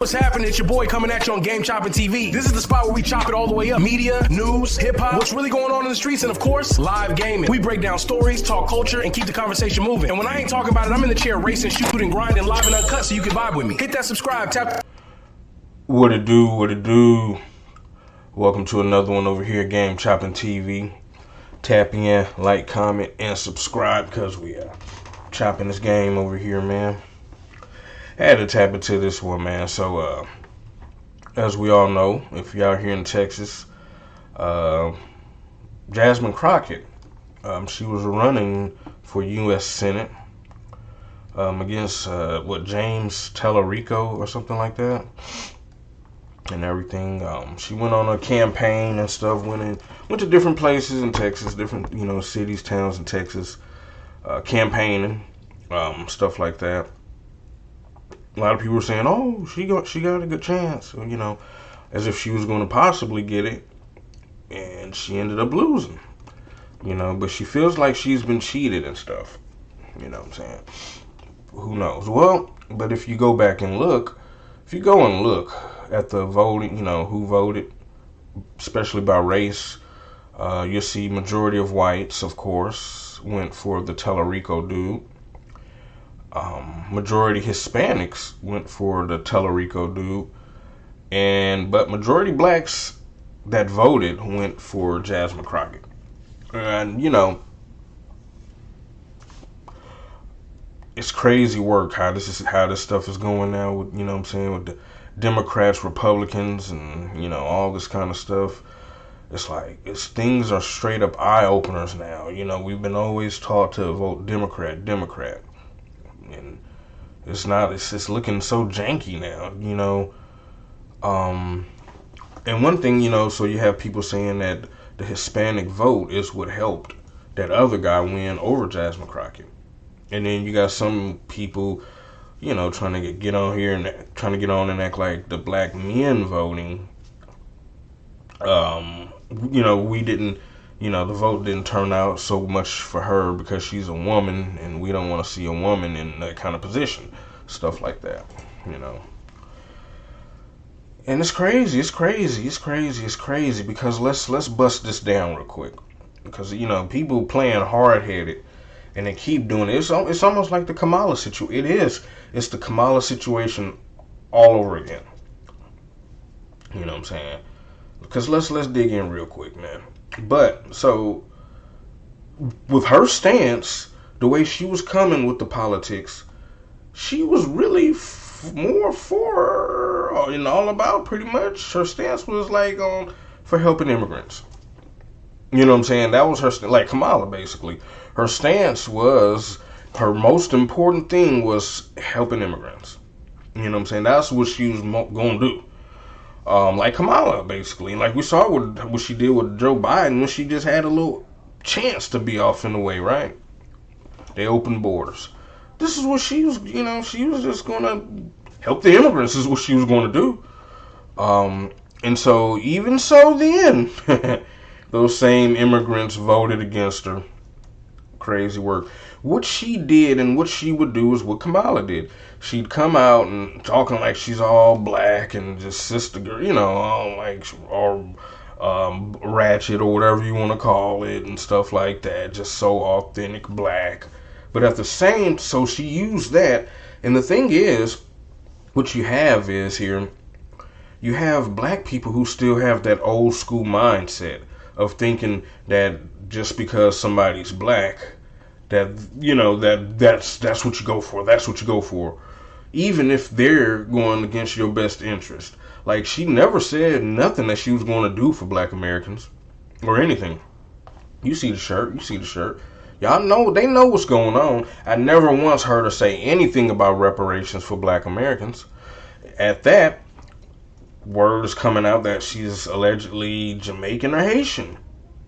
What's happening? It's your boy coming at you on Game Chopping TV. This is the spot where we chop it all the way up. Media, news, hip-hop, what's really going on in the streets, and of course, live gaming. We break down stories, talk culture, and keep the conversation moving. And when I ain't talking about it, I'm in the chair racing, shooting, grinding, live and uncut so you can vibe with me. Hit that subscribe, tap. What it do? Welcome to another one over here, Game Chopping TV. Tap in, like, comment, and subscribe because we are chopping this game over here, man. I had to tap into this one, man. So, as we all know, if you're out here in Texas, Jasmine Crockett, she was running for U.S. Senate against, James Talarico or something like that, and everything. She went on a campaign and stuff, went to different places in Texas, different, cities, towns in Texas, campaigning, stuff like that. A lot of people were saying, "Oh, she got a good chance," as if she was going to possibly get it, and she ended up losing, But she feels like she's been cheated and stuff. You know what I'm saying? Who knows? Well, but if you go back and look, at the voting, who voted, especially by race, you'll see majority of whites, of course, went for the Talarico dude. Majority Hispanics went for the Talarico dude, but majority blacks that voted went for Jasmine Crockett. And it's crazy work how this stuff is going now with with the Democrats, Republicans, and all this kind of stuff. It's like things are straight up eye openers now. We've been always taught to vote Democrat. And it's just looking so janky now, and one thing, so you have people saying that the Hispanic vote is what helped that other guy win over Jasmine Crockett. And then you got some people, trying to get on here and trying to get on and act like the black men voting, we didn't, the vote didn't turn out so much for her because she's a woman, and we don't want to see a woman in that kind of position, stuff like that, And it's crazy because let's bust this down real quick, because people playing hard headed and they keep doing it. It's almost like the Kamala situation. It's the Kamala situation all over again. You know what I'm saying? Because let's dig in real quick, man. But so with her stance, the way she was coming with the politics, she was really more for all about, pretty much. Her stance was like for helping immigrants. You know what I'm saying? That was her like Kamala, basically. Her stance was, her most important thing was helping immigrants. You know what I'm saying? That's what she was going to do. Like Kamala, basically. Like we saw what she did with Joe Biden when she just had a little chance to be off in the way, right? They opened borders. This is what she was, she was just going to help the immigrants is what she was going to do. And so, even so then, those same immigrants voted against her. Crazy work. What she did and what she would do is what Kamala did. She'd come out and talking like she's all black and just sister girl, all like all ratchet or whatever you want to call it and stuff like that. Just so authentic black. But at the same, so she used that. And the thing is, what you have is here, you have black people who still have that old school mindset of thinking that just because somebody's black, that that's what you go for. That's what you go for, even if they're going against your best interest. Like, she never said nothing that she was going to do for black Americans or anything. You see the shirt. Y'all know, they know what's going on. I never once heard her say anything about reparations for black Americans. At that, word is coming out that she's allegedly Jamaican or Haitian.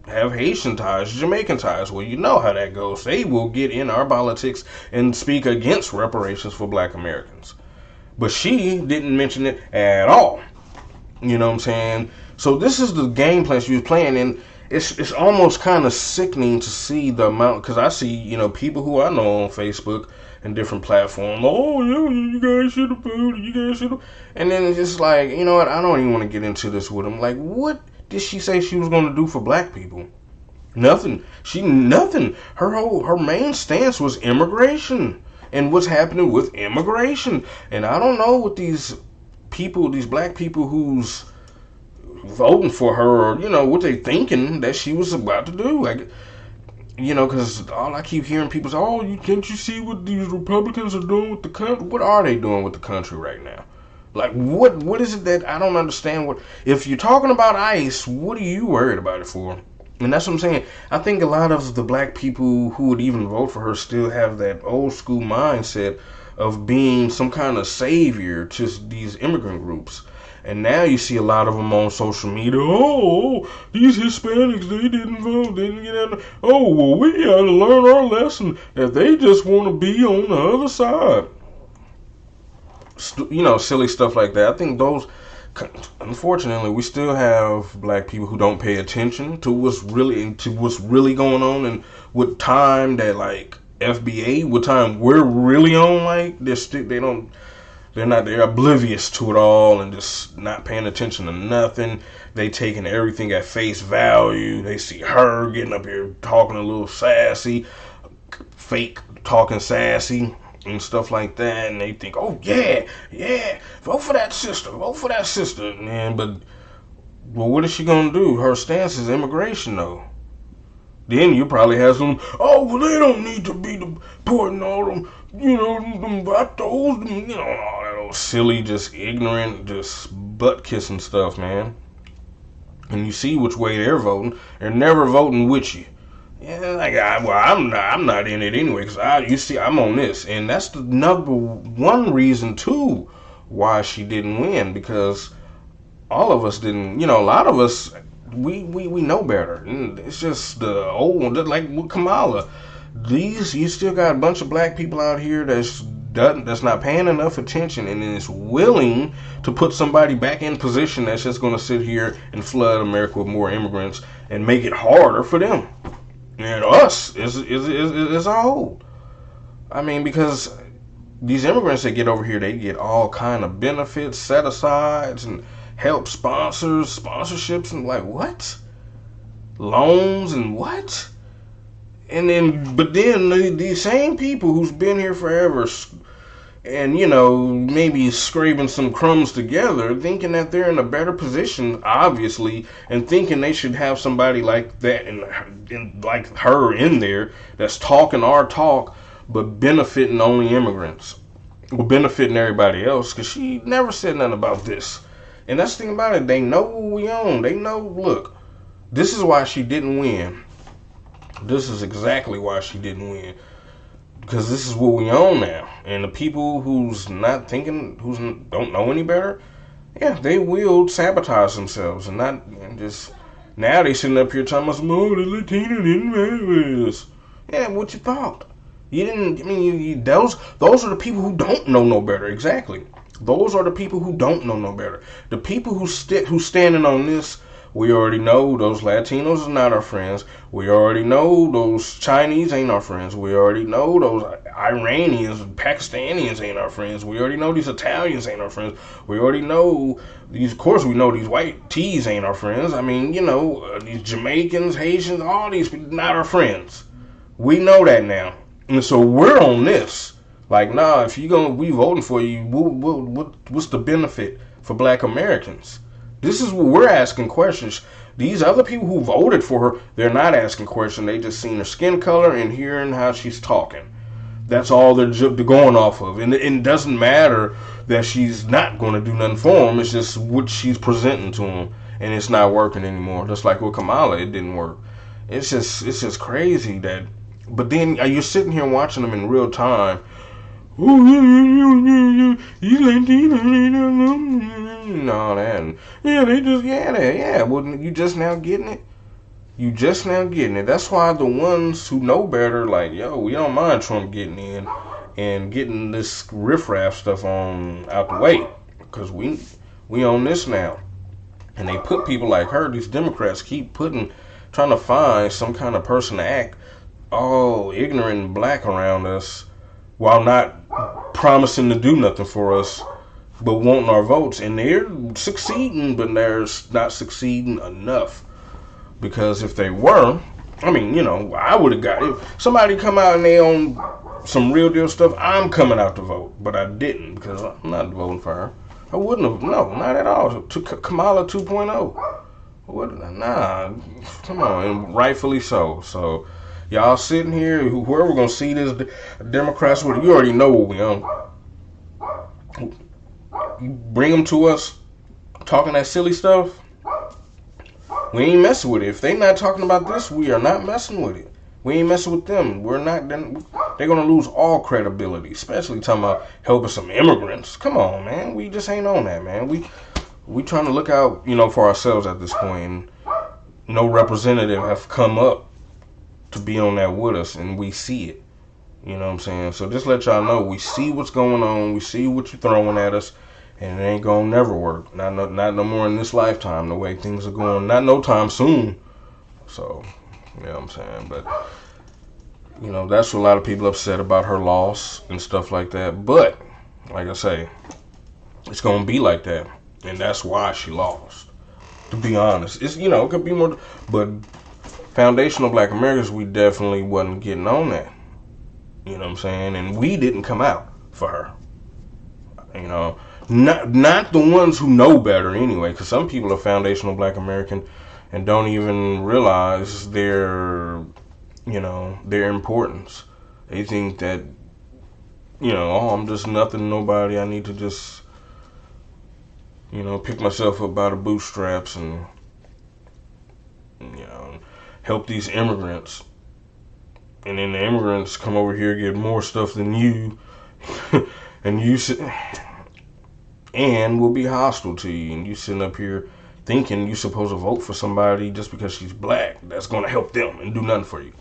Have Haitian ties, Jamaican ties. Well, you know how that goes. They will get in our politics and speak against reparations for black Americans. But she didn't mention it at all. You know what I'm saying? So this is the game plan she was playing in. it's almost kind of sickening to see the amount, because I see, people who I know on Facebook and different platforms. Oh, yeah, you guys should have voted. You guys should have. And then it's just like, you know what? I don't even want to get into this with them. Like, what did she say she was going to do for black people? Nothing. Nothing. Her main stance was immigration and what's happening with immigration. And I don't know what these black people who's voting for her, or what they thinking that she was about to do. Like, because all I keep hearing people say, "Oh, can't you see what these Republicans are doing with the country? What are they doing with the country right now? Like, what is it that I don't understand? What if you're talking about ICE? What are you worried about it for?" And that's what I'm saying. I think a lot of the black people who would even vote for her still have that old school mindset of being some kind of savior to these immigrant groups. And now you see a lot of them on social media. Oh, these Hispanics, they didn't vote, they didn't get out. Oh, well, we got to learn our lesson that they just want to be on the other side. Silly stuff like that. I think unfortunately, we still have black people who don't pay attention to what's really going on, and what time that, like, FBA, what time we're really on. Like, they're oblivious to it all and just not paying attention to nothing. They taking everything at face value. They see her getting up here talking a little sassy, fake talking sassy and stuff like that, and they think, oh yeah, vote for that sister, but what is she gonna do? Her stance is immigration, though. Then you probably have some, oh, well, they don't need to be deporting all them, them vatos, all that old silly, just ignorant, just butt-kissing stuff, man. And you see which way they're voting. They're never voting with you. Yeah, like, I'm not in it anyway, because I'm on this. And that's the number one reason, too, why she didn't win, because all of us didn't, a lot of us, we know better. And it's just the old one, like with Kamala. You still got a bunch of black people out here that's not paying enough attention and is willing to put somebody back in position that's just going to sit here and flood America with more immigrants and make it harder for them and us as a whole. I mean, because these immigrants that get over here, they get all kind of benefits, set-asides, and help sponsorships, and like, what? Loans and what? But then these same people who's been here forever and, maybe scraping some crumbs together, thinking that they're in a better position, obviously, and thinking they should have somebody like that and like her in there that's talking our talk, but benefiting only immigrants, or benefiting everybody else, because she never said nothing about this. And that's the thing about it. They know what we own. They know, look, this is why she didn't win. This is exactly why she didn't win. Because this is what we own now. And the people who's not thinking, don't know any better, yeah, they will sabotage themselves now they sitting up here talking about, oh, the Latina didn't matter with us. Yeah, what you thought? You didn't, those are the people who don't know no better. Exactly. Those are the people who don't know no better. The people who's standing on this, we already know those Latinos are not our friends. We already know those Chinese ain't our friends. We already know those Iranians, Pakistanians ain't our friends. We already know these Italians ain't our friends. We already know these, of course we know these white tees ain't our friends. I mean, these Jamaicans, Haitians, all these people not our friends. We know that now. And so we're on this. Like, nah, if we voting for you, what's the benefit for black Americans? This is what we're asking questions. These other people who voted for her, they're not asking questions. They just seen her skin color and hearing how she's talking. That's all they're going off of. And it doesn't matter that she's not going to do nothing for them. It's just what she's presenting to them. And it's not working anymore. Just like with Kamala, it didn't work. It's just crazy that. But then you're sitting here watching them in real time. Oh, he's Latino. No, that. Yeah, they just, yeah. Well, you just now getting it. That's why the ones who know better, like, yo, we don't mind Trump getting in and getting this riffraff stuff out the way. Because we own this now. And they put people like her, these Democrats keep putting trying to find some kind of person to act all ignorant and black around us while not promising to do nothing for us but wanting our votes. And they're succeeding, but they're not succeeding enough. Because if they were, I mean, you know, I would have got, if somebody come out and they own some real deal stuff, I'm coming out to vote. But I didn't, because I'm not voting for her. I wouldn't have, no, not at all. To Kamala 2.0. Nah, come on, and rightfully so. So, y'all sitting here, whoever gonna see this Democrats with, you already know what we on. You bring them to us talking that silly stuff, we ain't messing with it. If they not talking about this, we are not messing with it. We ain't messing with them. We're not. They're gonna lose all credibility, especially talking about helping some immigrants. Come on, man. We just ain't on that, man. We trying to look out, you know, for ourselves at this point. And no representative have come up to be on that with us, and we see it. You know what I'm saying? So just let y'all know, we see what's going on. We see what you're throwing at us. And it ain't gonna never work. Not no more in this lifetime, the way things are going. Not no time soon. So, you know what I'm saying? But, you know, that's what a lot of people upset about her loss and stuff like that. But, like I say, it's gonna be like that. And that's why she lost. To be honest. It's, you know, it could be more, but foundational black Americans, we definitely wasn't getting on that. You know what I'm saying? And we didn't come out for her. You know, not the ones who know better anyway, because some people are foundational black American and don't even realize their, you know, their importance. They think that, you know, oh, I'm just nothing, nobody. I need to just, you know, pick myself up by the bootstraps and, you know, help these immigrants. And then the immigrants come over here, get more stuff than you, and you and will be hostile to you. And you sitting up here thinking you're supposed to vote for somebody just because she's black that's going to help them and do nothing for you.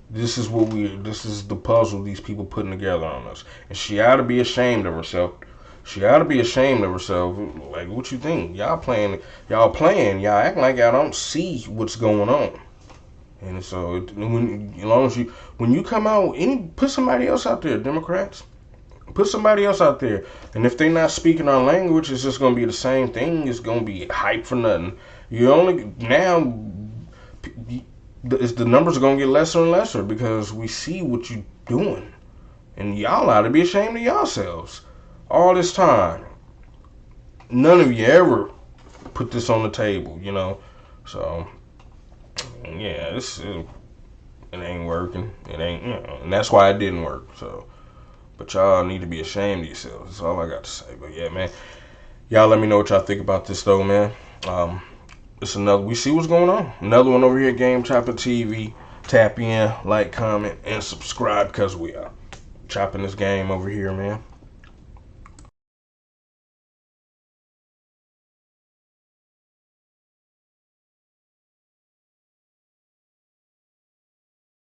This is the puzzle these people putting together on us. And she ought to be ashamed of herself. She ought to be ashamed of herself. Like, what you think? Y'all acting like y'all don't see what's going on. And so, when you come out, put somebody else out there, Democrats. Put somebody else out there. And if they're not speaking our language, it's just going to be the same thing. It's going to be hype for nothing. The numbers are going to get lesser and lesser because we see what you're doing. And y'all ought to be ashamed of yourselves. All this time. None of you ever put this on the table, you know. So, yeah, it ain't working. It ain't, you know, and that's why it didn't work. So, but y'all need to be ashamed of yourselves. That's all I got to say. But yeah, man, y'all let me know what y'all think about this though, man. We see what's going on. Another one over here, Game Chopper TV. Tap in, like, comment, and subscribe because we are chopping this game over here, man.